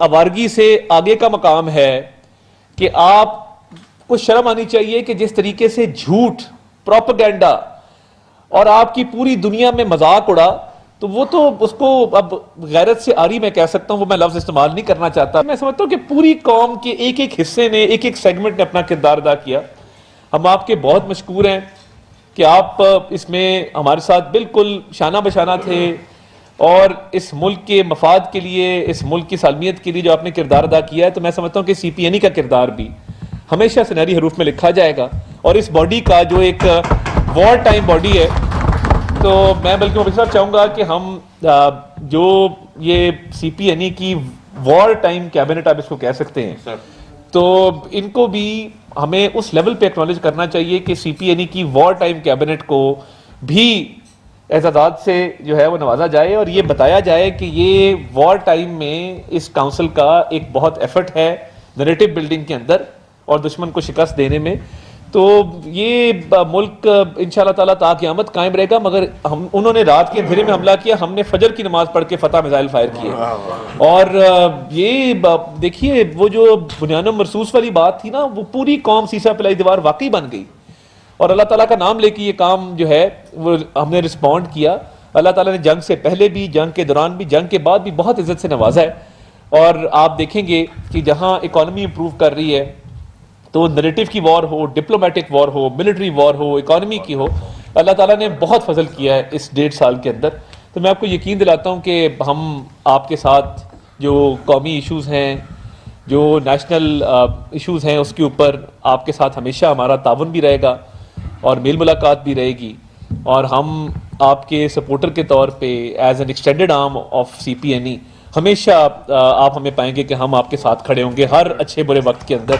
آوارگی سے آگے کا مقام ہے کہ آپ کو شرم آنی چاہیے کہ جس طریقے سے جھوٹ، پروپیگنڈا اور آپ کی پوری دنیا میں مذاق اڑا، تو وہ تو اس کو اب غیرت سے آری میں کہہ سکتا ہوں، وہ میں لفظ استعمال نہیں کرنا چاہتا. میں سمجھتا ہوں کہ پوری قوم کے ایک ایک حصے نے، ایک ایک سیگمنٹ نے اپنا کردار ادا کیا. ہم آپ کے بہت مشکور ہیں کہ آپ اس میں ہمارے ساتھ بالکل شانہ بشانہ تھے، اور اس ملک کے مفاد کے لیے، اس ملک کی سالمیت کے لیے جو آپ نے کردار ادا کیا ہے، تو میں سمجھتا ہوں کہ سی پی این ای کا کردار بھی ہمیشہ سنہری حروف میں لکھا جائے گا. اور اس باڈی کا جو ایک وار ٹائم باڈی ہے، تو میں بلکہ مفتی صاحب چاہوں گا کہ ہم جو یہ سی پی این ای کی وار ٹائم کیبنٹ آپ اس کو کہہ سکتے ہیں، تو ان کو بھی ہمیں اس لیول پہ ایکنالج کرنا چاہیے کہ سی پی این ای کی وار ٹائم کیبنٹ کو بھی اعزازات سے جو ہے وہ نوازا جائے، اور یہ بتایا جائے کہ یہ وار ٹائم میں اس کاؤنسل کا ایک بہت ایفرٹ ہے نیریٹو بلڈنگ کے اندر اور دشمن کو شکست دینے میں. تو یہ ملک انشاءاللہ تعالیٰ تا قیامت قائم رہے گا. مگر انہوں نے رات کے اندھیرے میں حملہ کیا، ہم نے فجر کی نماز پڑھ کے فتح میزائل فائر کیے. اور یہ دیکھیے وہ جو بنیان و مرصوص والی بات تھی نا، وہ پوری قوم سیسا پلائی دیوار واقعی بن گئی. اور اللہ تعالیٰ کا نام لے کے یہ کام جو ہے وہ ہم نے رسپونڈ کیا. اللہ تعالیٰ نے جنگ سے پہلے بھی، جنگ کے دوران بھی، جنگ کے بعد بھی بہت عزت سے نوازا ہے. اور آپ دیکھیں گے کہ جہاں اکانومی امپروو کر رہی ہے، تو نیریٹو کی وار ہو، ڈپلومیٹک وار ہو، ملٹری وار ہو، اکانومی کی ہو، اللہ تعالیٰ نے بہت فضل کیا ہے اس 1.5 سال کے اندر. تو میں آپ کو یقین دلاتا ہوں کہ ہم آپ کے ساتھ جو قومی ایشوز ہیں، جو نیشنل ایشوز ہیں، اس کے اوپر آپ کے ساتھ ہمیشہ ہمارا تعاون بھی رہے گا اور میل ملاقات بھی رہے گی. اور ہم آپ کے سپورٹر کے طور پہ as an extended arm of C P N E ہمیشہ آپ ہمیں پائیں گے کہ ہم آپ کے ساتھ کھڑے ہوں گے ہر اچھے برے وقت کے اندر.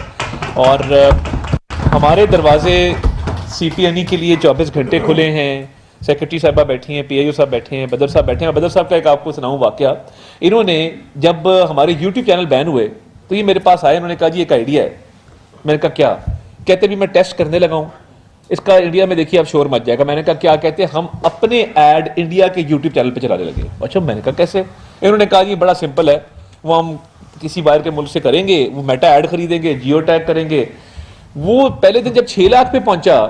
اور ہمارے دروازے سی پی این ای کے لیے 24 گھنٹے کھلے ہیں. سیکرٹری صاحبہ بیٹھی ہیں، پی آئی او صاحب بیٹھے ہیں، بدر صاحب بیٹھے ہیں. بدر صاحب کا ایک آپ کو سناؤں واقعہ. انہوں نے جب ہمارے یوٹیوب چینل بین ہوئے تو یہ میرے پاس آئے، انہوں نے کہا جی ایک آئیڈیا ہے. میں نے کہا کیا؟ کہتے بھی میں ٹیسٹ کرنے لگا ہوں اس کا، انڈیا میں دیکھیے اب شور مچ جائے گا. میں نے کہا کیا؟ کہتے ہم اپنے ایڈ انڈیا کے یوٹیوب چینل پہ چلانے لگے. اچھا، میں نے کہا کیسے؟ انہوں نے کہا جی بڑا سمپل ہے، وہ ہم کسی باہر کے ملک سے کریں گے، وہ میٹا ایڈ خریدیں گے، جیو ٹیگ کریں گے. وہ پہلے دن جب 6 لاکھ پہ پہنچا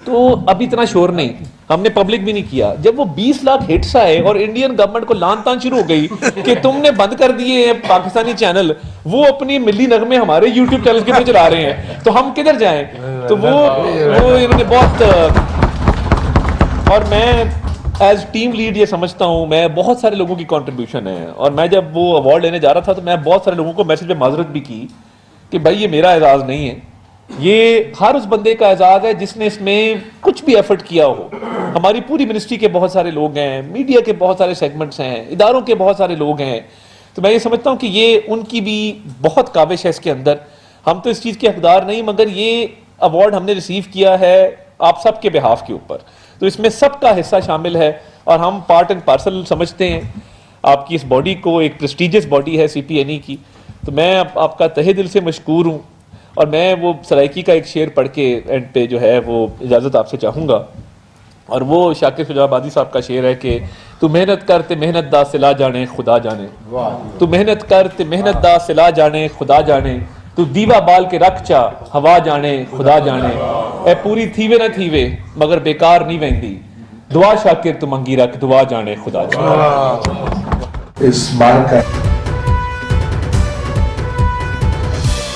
تو ابھی اتنا شور نہیں، ہم نے پبلک بھی نہیں کیا. جب وہ 20 لاکھ ہٹس آئے اور انڈین گورنمنٹ کو لان تان شروع ہو گئی کہ تم نے بند کر دیے ہیں پاکستانی چینل، وہ اپنی ملی نغمے ہمارے یوٹیوب چینل کے اوپر چلا رہے ہیں، تو ہم کدھر جائیں؟ تو وہ انہوں نے بہت، اور میں ایز ٹیم لیڈ یہ سمجھتا ہوں، میں بہت سارے لوگوں کی کنٹریبیوشن ہے. اور میں جب وہ ایوارڈ لینے جا رہا تھا تو میں بہت سارے لوگوں کو میسج پہ معذرت بھی کی کہ بھائی یہ میرا اعزاز نہیں ہے، یہ ہر اس بندے کا اعزاز ہے جس نے اس میں کچھ بھی ایفرٹ کیا ہو. ہماری پوری منسٹری کے بہت سارے لوگ ہیں، میڈیا کے بہت سارے سیگمنٹس ہیں، اداروں کے بہت سارے لوگ ہیں. تو میں یہ سمجھتا ہوں کہ یہ ان کی بھی بہت کاوش ہے اس کے اندر. ہم تو اس چیز کے حقدار نہیں، مگر یہ ایوارڈ ہم نے ریسیو کیا ہے آپ سب کے بہاف کے اوپر، تو اس میں سب کا حصہ شامل ہے. اور ہم پارٹ اینڈ پارسل سمجھتے ہیں آپ کی اس باڈی کو. ایک پریسٹیجس باڈی ہے سی پی این ای کی. تو میں آپ کا تہہ دل سے مشکور ہوں. اور میں وہ سرائکی کا ایک شعر پڑھ کے اینڈ پہ جو ہے وہ اجازت آپ سے چاہوں گا. اور وہ شاکر شجاع آبادی صاحب کا شعر ہے کہ تو محنت کر تے محنت دا صلا جانے خدا جانے، تو محنت کر تے محنت دا صلا جانے خدا جانے، تو دیوا بال کے رکھ چا ہوا جانے خدا جانے، اے پوری تھیوے نہ تھیوے مگر بیکار نہیں ویندی، دعا شاکر تو منگی رکھ دعا جانے خدا جانے. اس بار کا